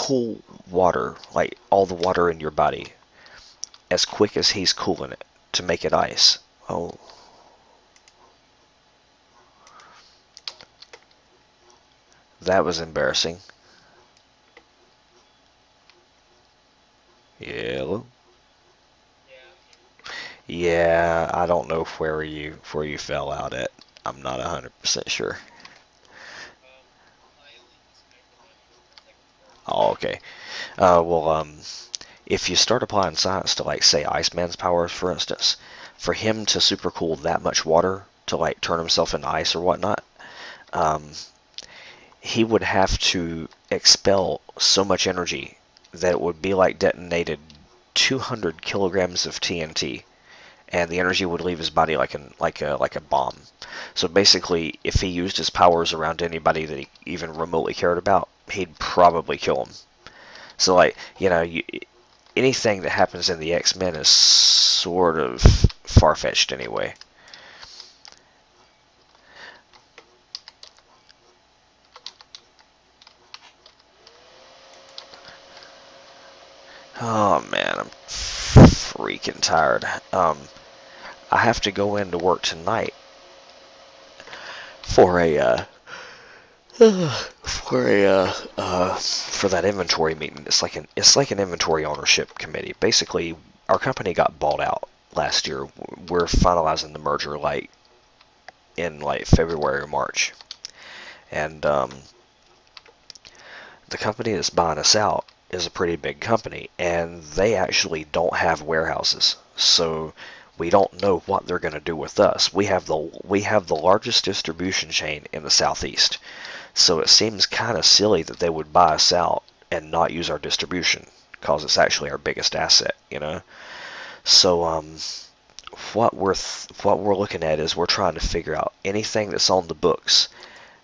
cool water, like all the water in your body, as quick as he's cooling it to make it ice. Oh, that was embarrassing. Yellow. Yeah, I don't know where you fell out at. I'm not 100% sure. Oh, okay. Well, if you start applying science to like say Iceman's powers, for instance, for him to supercool that much water to like turn himself into ice or whatnot, um, he would have to expel so much energy that it would be like detonated 200 kilograms of TNT, and the energy would leave his body like a bomb. So basically, if he used his powers around anybody that he even remotely cared about, he'd probably kill him. So like, anything that happens in the X-Men is sort of far-fetched anyway. Oh man, I'm freaking tired. I have to go into work tonight for a for that inventory meeting. It's like an inventory ownership committee. Basically, our company got bought out last year. We're finalizing the merger like in like February or March, and the company that's buying us out is a pretty big company, and they actually don't have warehouses. So we don't know what they're going to do with us. We have the largest distribution chain in the Southeast. So it seems kind of silly that they would buy us out and not use our distribution because it's actually our biggest asset. So what we're looking at is we're trying to figure out anything that's on the books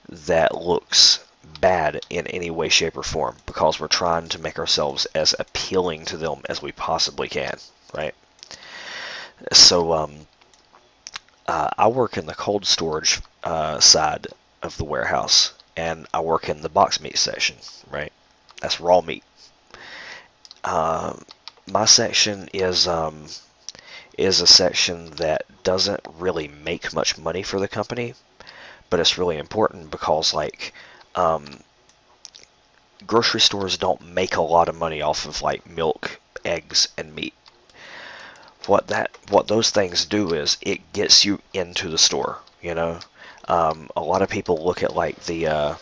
that looks bad in any way, shape, or form because we're trying to make ourselves as appealing to them as we possibly can, right? So I work in the cold storage side of the warehouse, and I work in the box meat section, right? That's raw meat. Uh, my section is a section that doesn't really make much money for the company, but it's really important because like grocery stores don't make a lot of money off of like milk, eggs, and meat. What those things do is it gets you into the store. A lot of people look at like the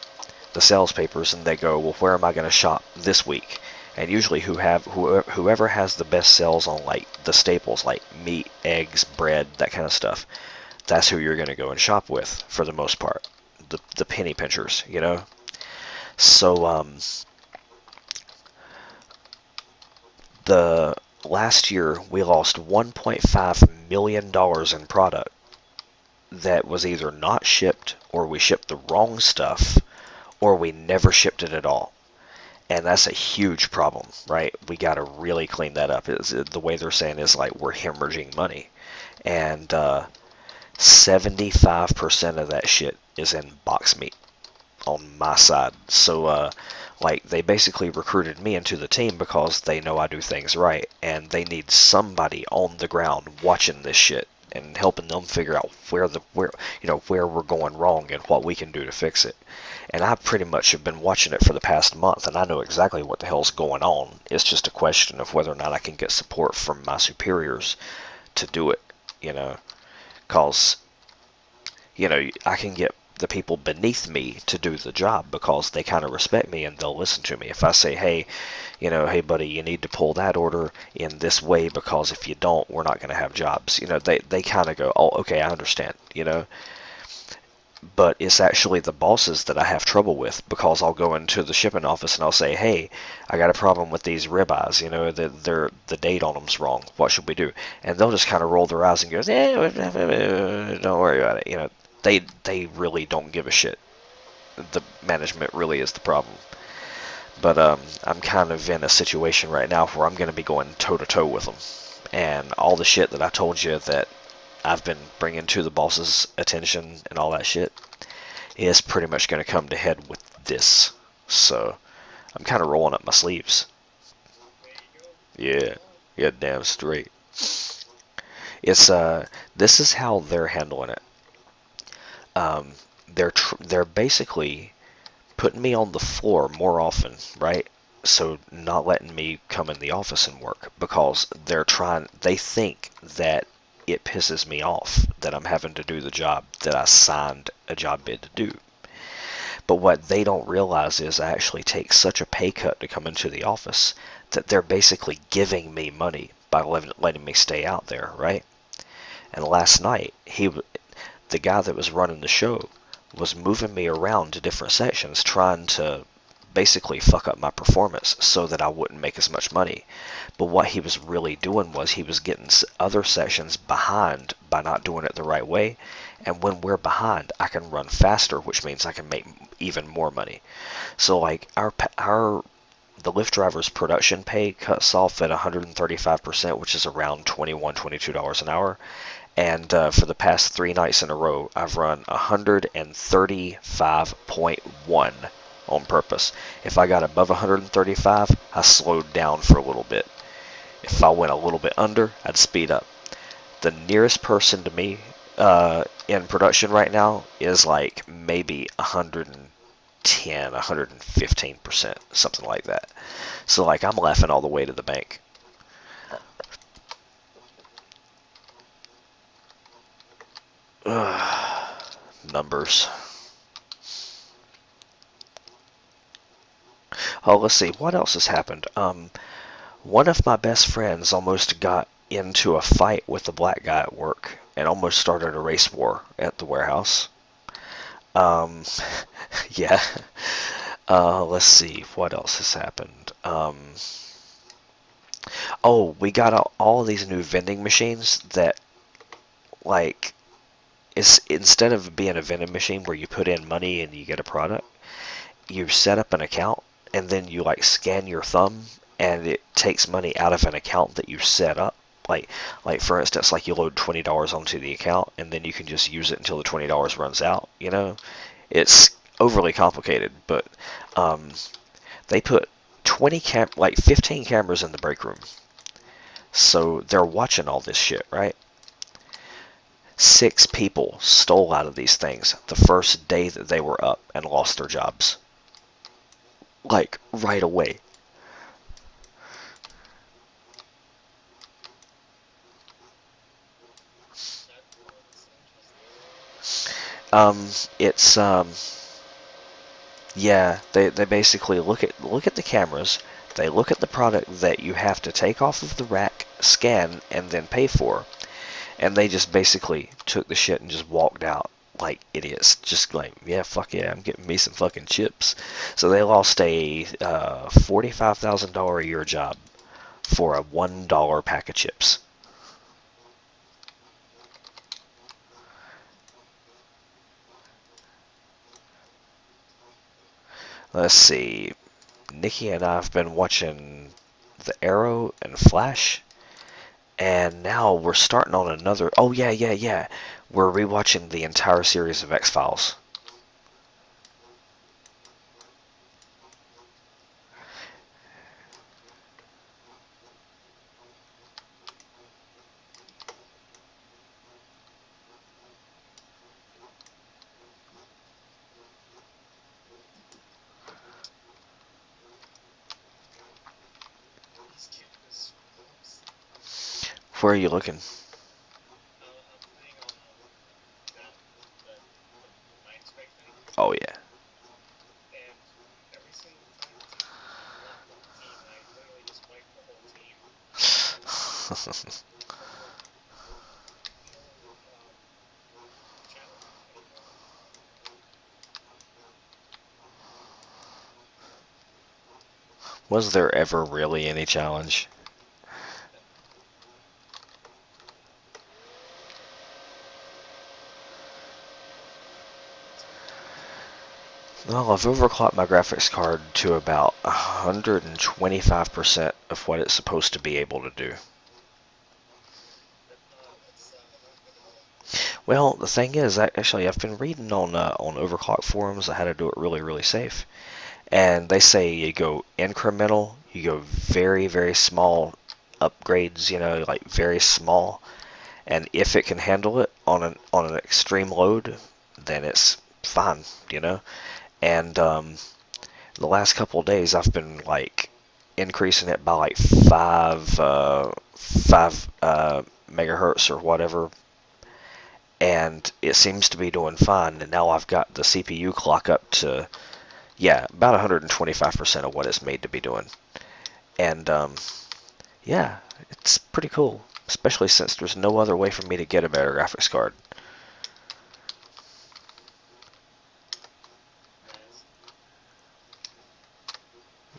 sales papers and they go, well, where am I going to shop this week? And usually whoever has the best sales on like the staples like meat, eggs, bread, that kind of stuff, that's who you're going to go and shop with for the most part. The penny pinchers. So the last year we lost $1.5 million in product that was either not shipped, or we shipped the wrong stuff, or we never shipped it at all. And that's a huge problem, right? We got to really clean that up. The way they're saying is like we're hemorrhaging money. And 75% of that shit is in box meat on my side. So like they basically recruited me into the team because they know I do things right, and they need somebody on the ground watching this shit and helping them figure out where we're going wrong and what we can do to fix it. And I pretty much have been watching it for the past month, and I know exactly what the hell's going on. It's just a question of whether or not I can get support from my superiors to do it, because I can get the people beneath me to do the job because they kind of respect me and they'll listen to me. If I say, hey buddy, you need to pull that order in this way because if you don't, we're not going to have jobs. They kind of go, oh, okay, I understand. But it's actually the bosses that I have trouble with because I'll go into the shipping office and I'll say, hey, I got a problem with these ribeyes, the date on them's wrong. What should we do? And they'll just kind of roll their eyes and go, don't worry about it. They really don't give a shit. The management really is the problem. But I'm kind of in a situation right now where I'm going to be going toe-to-toe with them. And all the shit that I told you that I've been bringing to the boss's attention and all that shit is pretty much going to come to head with this. So I'm kind of rolling up my sleeves. Yeah, yeah, damn straight. It's this is how they're handling it. Um, they're basically putting me on the floor more often, right? So not letting me come in the office and work because they think that it pisses me off that I'm having to do the job that I signed a job bid to do. But what they don't realize is I actually take such a pay cut to come into the office that they're basically giving me money by letting me stay out there, right? And last night, the guy that was running the show was moving me around to different sections trying to basically fuck up my performance so that I wouldn't make as much money. But what he was really doing was he was getting other sections behind by not doing it the right way. And when we're behind, I can run faster, which means I can make even more money. So like the Lyft driver's production pay cuts off at 135%, which is around $21, $22 an hour. And for the past 3 nights in a row, I've run 135.1 on purpose. If I got above 135, I slowed down for a little bit. If I went a little bit under, I'd speed up. The nearest person to me in production right now is like maybe 110, 115%, something like that. So like I'm laughing all the way to the bank. Numbers. Oh, let's see. What else has happened? One of my best friends almost got into a fight with the black guy at work and almost started a race war at the warehouse. Um, yeah. Let's see. What else has happened? Oh, we got all these new vending machines that, like, instead of being a vending machine where you put in money and you get a product, you set up an account and then you like scan your thumb and it takes money out of an account that you set up. Like for instance, like you load $20 onto the account and then you can just use it until the $20 runs out. You know, it's overly complicated, but they put 15 cameras in the break room, so they're watching all this shit, right? 6 people stole out of these things the first day that they were up and lost their jobs. Like, right away. It's yeah, they basically look at the cameras, they look at the product that you have to take off of the rack, scan, and then pay for, and they just basically took the shit and just walked out like idiots. Just like, yeah, fuck yeah, I'm getting me some fucking chips. So they lost a $45,000 a year job for a $1 pack of chips. Let's see. Nikki and I have been watching The Arrow and Flash, and now we're starting on another. Oh yeah, yeah, yeah. We're rewatching the entire series of X-Files. Where are you looking? Oh yeah. Was there ever really any challenge? Well, I've overclocked my graphics card to about 125% of what it's supposed to be able to do. Well, the thing is, actually, I've been reading on overclock forums on how to do it really, really safe. And they say you go incremental, you go very, very small upgrades, you know, like very small. And if it can handle it on an extreme load, then it's fine, you know. And the last couple of days, I've been like increasing it by like five megahertz or whatever, and it seems to be doing fine. And now I've got the CPU clock up to, yeah, about 125% of what it's made to be doing. And yeah, it's pretty cool, especially since there's no other way for me to get a better graphics card.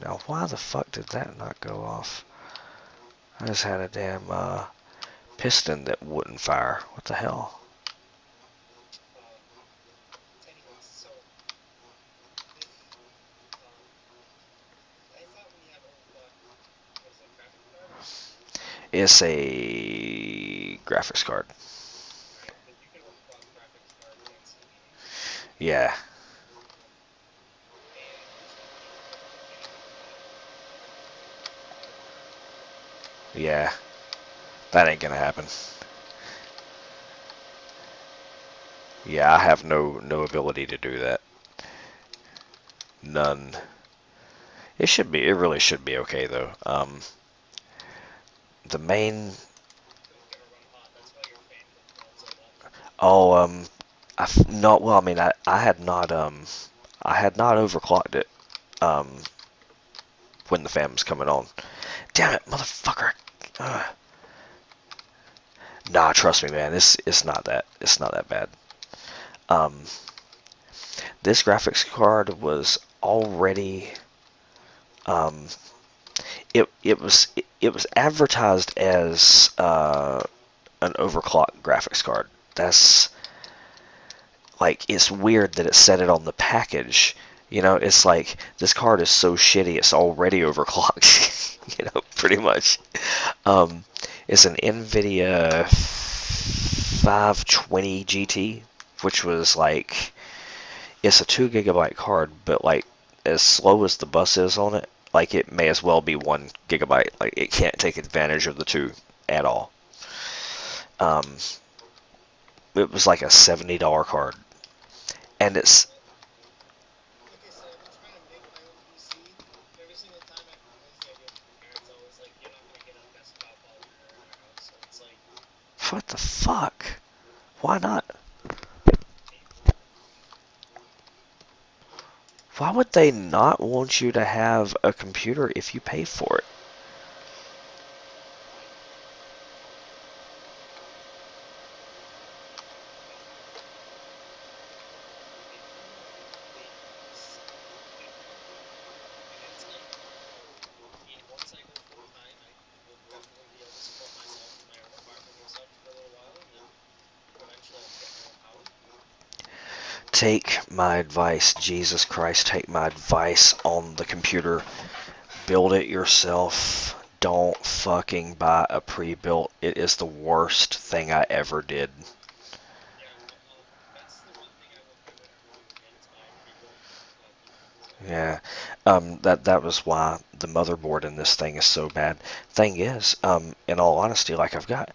Now, why the fuck did that not go off? I just had a damn piston that wouldn't fire. What the hell? It's a graphics card. Yeah. Yeah. That ain't gonna happen. Yeah, I have no ability to do that. None. It really should be okay though. The main oh not well. I mean, I had not overclocked it um when the fan was coming on. Damn it, motherfucker! Uh, nah, trust me, man. It's not that bad. Um, this graphics card was already um it was advertised as an overclocked graphics card. That's like, it's weird that it said it on the package. You know, it's like this card is so shitty it's already overclocked. You know, pretty much. Um, it's an NVIDIA 520 GT, which was like, it's a 2 GB card, but like as slow as the bus is on it, like it may as well be 1 GB. Like it can't take advantage of the two at all. Um, it was like a $70 card, and it's what the fuck? Why not? Why would they not want you to have a computer if you pay for it? Take my advice, Jesus Christ, take my advice on the computer. Build it yourself. Don't fucking buy a pre-built. It is the worst thing I ever did. Yeah, that was why the motherboard in this thing is so bad. Thing is, in all honesty, like I've got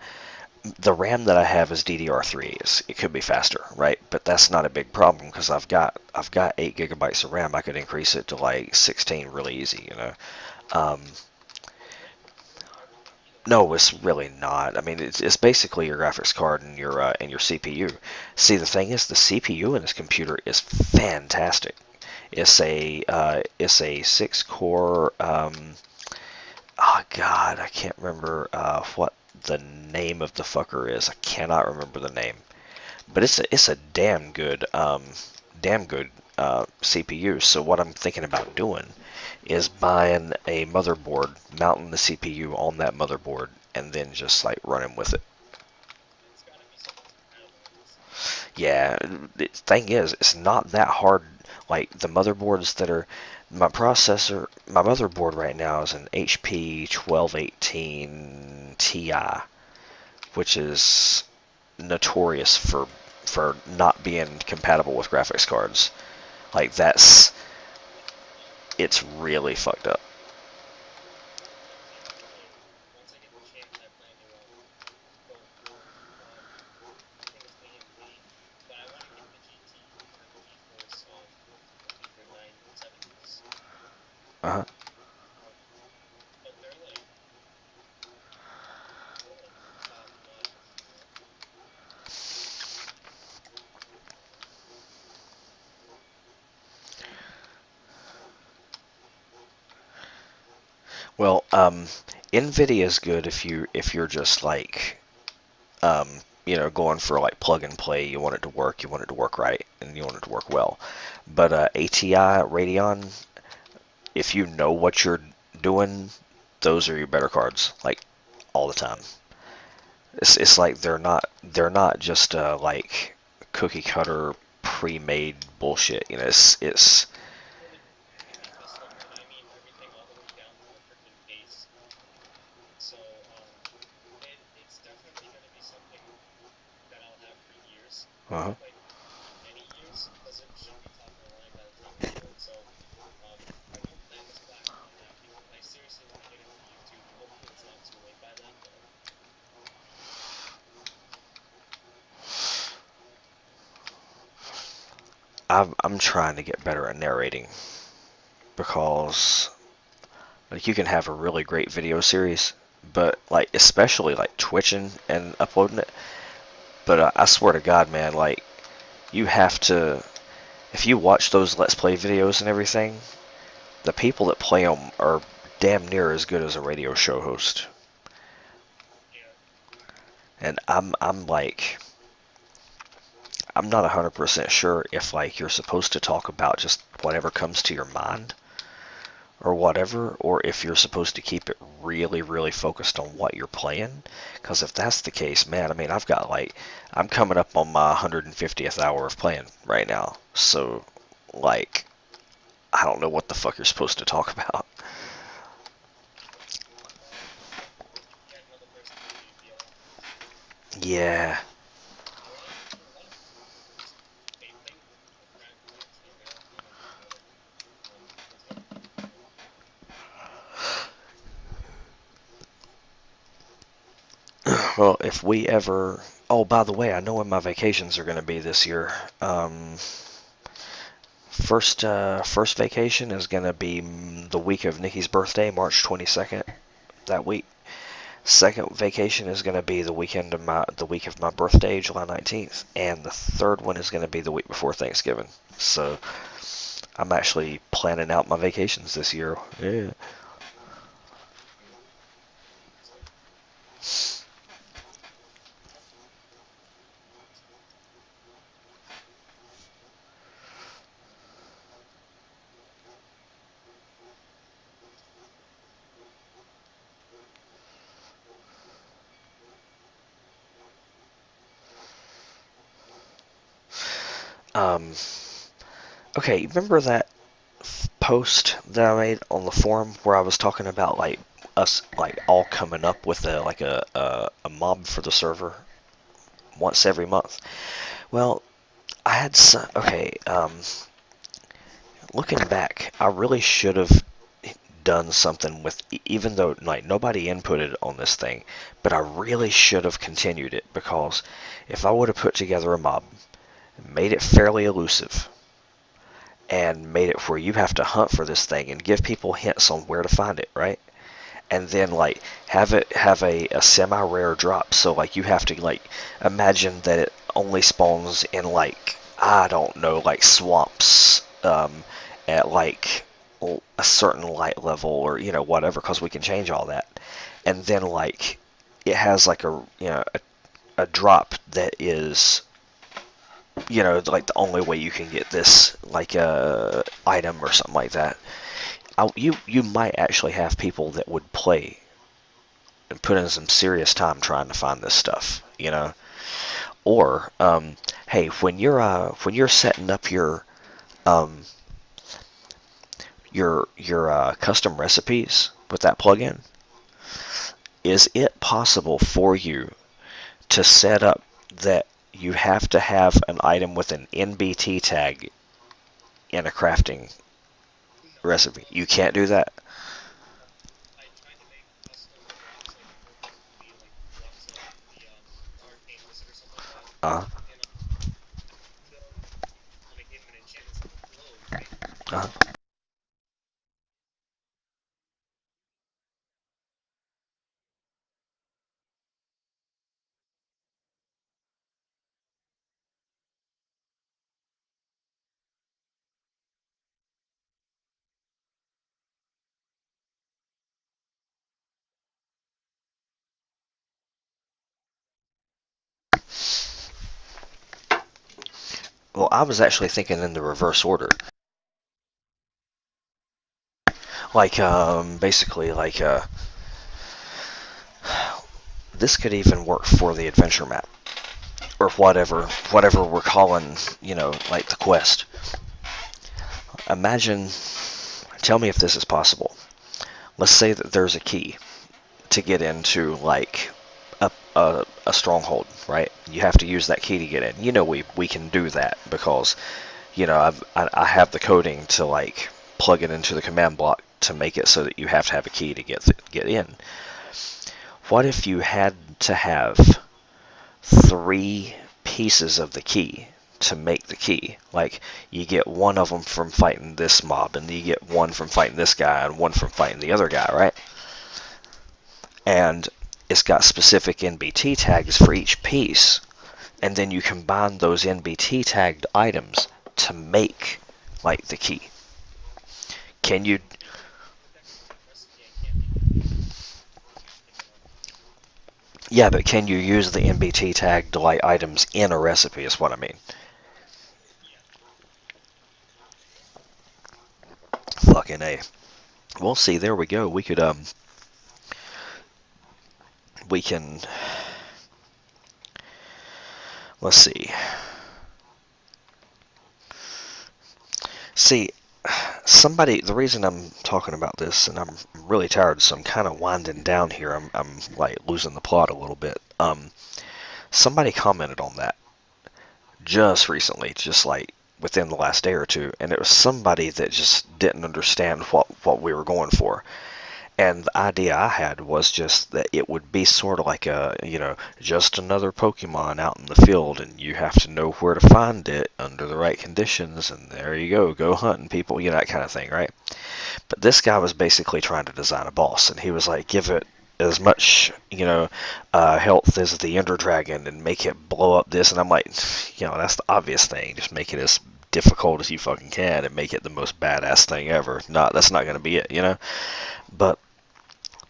the RAM that I have is DDR3. It could be faster, right? But that's not a big problem because I've got 8 GB of RAM. I could increase it to like 16 really easy, you know. Um, no, it's really not. I mean, it's basically your graphics card and your CPU. See, the thing is, the CPU in this computer is fantastic. It's a 6 core. Oh God, I can't remember what the name of the fucker is. I cannot remember the name, but it's a damn good CPU. So what I'm thinking about doing is buying a motherboard, mounting the CPU on that motherboard, and then just like running with it. Yeah, the thing is, it's not that hard. Like the motherboards that are my motherboard right now is an HP 1218 Ti, which is notorious for not being compatible with graphics cards. Like it's really fucked up. Uh-huh. Well, NVIDIA is good if you're just like um, going for like plug and play. You want it to work, you want it to work right, and you want it to work well. But ATI, Radeon, if you know what you're doing, those are your better cards, like all the time. It's like they're not just like cookie cutter pre-made bullshit. It's uh-huh. I'm trying to get better at narrating because like you can have a really great video series, but like especially like twitching and uploading it. But I swear to God, man, like you have to if you watch those Let's Play videos and everything, the people that play them are damn near as good as a radio show host. And I'm like I'm not 100% sure if like you're supposed to talk about just whatever comes to your mind or whatever, or if you're supposed to keep it really, really focused on what you're playing. Because if that's the case, man, I mean, I'm coming up on my 150th hour of playing right now. So, like, I don't know what the fuck you're supposed to talk about. Yeah. Well, if we ever. Oh, by the way, I know when my vacations are going to be this year. First vacation is gonna be the week of Nikki's birthday, March 22nd. That week. Second vacation is gonna be the week of my birthday, July 19th, and the third one is gonna be the week before Thanksgiving. So I'm actually planning out my vacations this year. Yeah. Um. Okay. Remember that post that I made on the forum where I was talking about like us like all coming up with a mob for the server once every month. Well, I had some, okay. Looking back, I really should have done something with, even though like nobody inputted on this thing, but I really should have continued it because if I would have put together a mob, made it fairly elusive, and made it where you have to hunt for this thing and give people hints on where to find it, right? And then like have a semi-rare drop, so like you have to like imagine that it only spawns in like I don't know like swamps at like a certain light level or whatever, because we can change all that. And then like it has like a drop that is like the only way you can get this like item or something like that. You might actually have people that would play and put in some serious time trying to find this stuff. Or hey, when you're setting up um, your custom recipes with that plugin, is it possible for you to set up that you have to have an item with an NBT tag in a crafting? recipe. You can't do that. Uh, uh. Well, I was actually thinking in the reverse order. Like, basically, like, this could even work for the adventure map or whatever we're calling, like the quest. Imagine, tell me if this is possible. Let's say that there's a key to get into like a stronghold, right? You have to use that key to get in. We can do that because I have the coding to like plug it into the command block to make it so that you have to have a key to get in. What if you had to have three pieces of the key to make the key? Like, you get one of them from fighting this mob, and you get one from fighting this guy, and one from fighting the other guy, right? And it's got specific NBT tags for each piece, and then you combine those NBT tagged items to make like the key. Can you? Yeah, but can you use the NBT tagged like items in a recipe? Is what I mean. Fucking a. Well, see, there we go. We can. Let's see. See, the reason I'm talking about this, and I'm really tired, so I'm kind of winding down here. I'm like losing the plot a little bit. Somebody commented on that just recently, just like within the last day or two, and it was somebody that just didn't understand what we were going for. And the idea I had was just that it would be sort of like just another Pokemon out in the field, and you have to know where to find it under the right conditions, and there you go hunting people, that kind of thing, right? But this guy was basically trying to design a boss, and he was like, give it as much, health as the Ender Dragon, and make it blow up this, and I'm like, that's the obvious thing. Just make it as difficult as you fucking can, and make it the most badass thing ever. That's not going to be it. But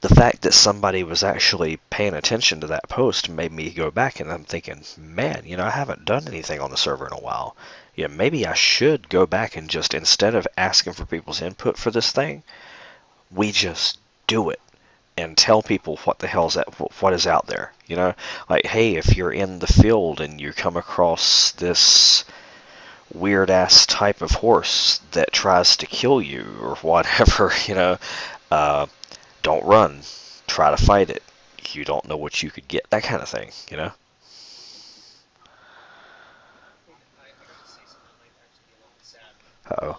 the fact that somebody was actually paying attention to that post made me go back, and I'm thinking, man, I haven't done anything on the server in a while. Yeah, maybe I should go back and just, instead of asking for people's input for this thing, we just do it and tell people what the hell's what is out there. Like, hey, if you're in the field and you come across this weird ass type of horse that tries to kill you or whatever, uh, don't run. Try to fight it. You don't know what you could get. That kind of thing. Uh-oh.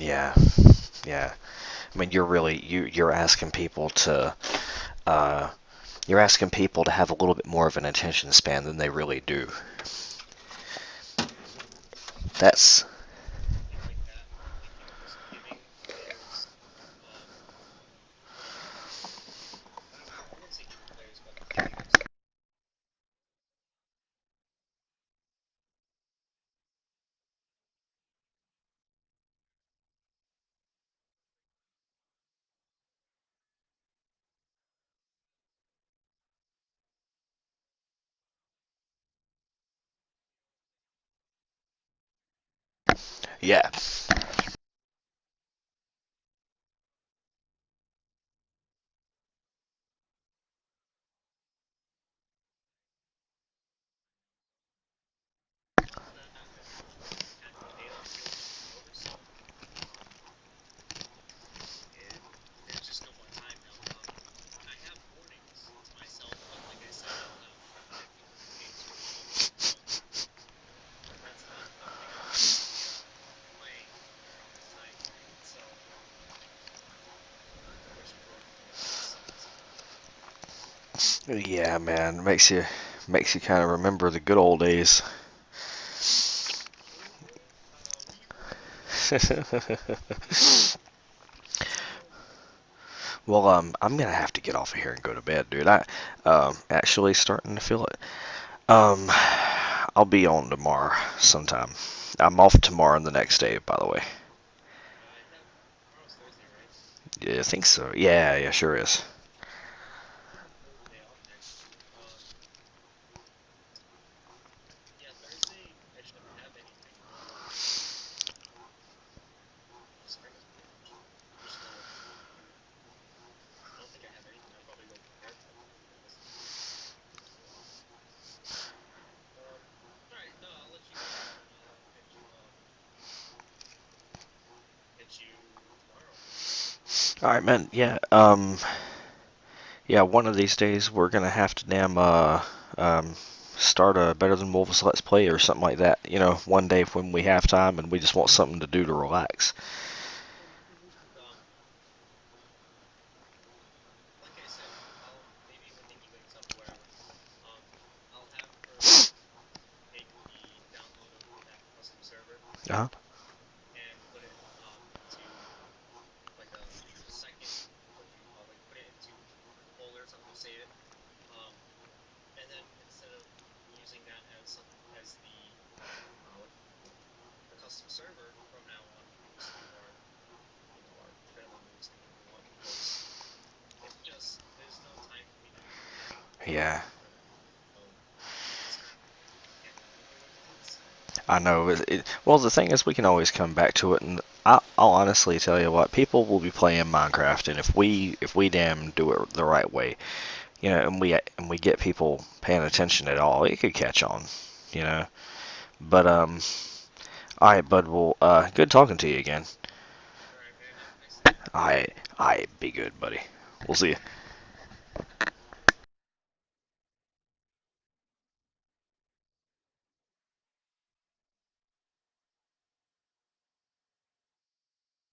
Yeah. Yeah. I mean, you're asking people to uh, have a little bit more of an attention span than they really do. That's yeah. Yeah, man, makes you kind of remember the good old days. Well, I'm gonna have to get off of here and go to bed, dude. Actually starting to feel it. Um, I'll be on tomorrow sometime. I'm off tomorrow and the next day, by the way. Yeah, I think so. Yeah, yeah, sure is. All right, man. Yeah. Yeah. One of these days we're gonna have to um start a Better Than Wolves Let's Play or something like that. You know, one day when we have time and we just want something to do to relax. Uh-huh. Yeah. I know. Well, the thing is, we can always come back to it, and I'll honestly tell you what, people will be playing Minecraft, and if we damn do it the right way, you know, and we get people paying attention at all, it could catch on, you know. But all right, bud. Well, good talking to you again. I be good, buddy. We'll see you.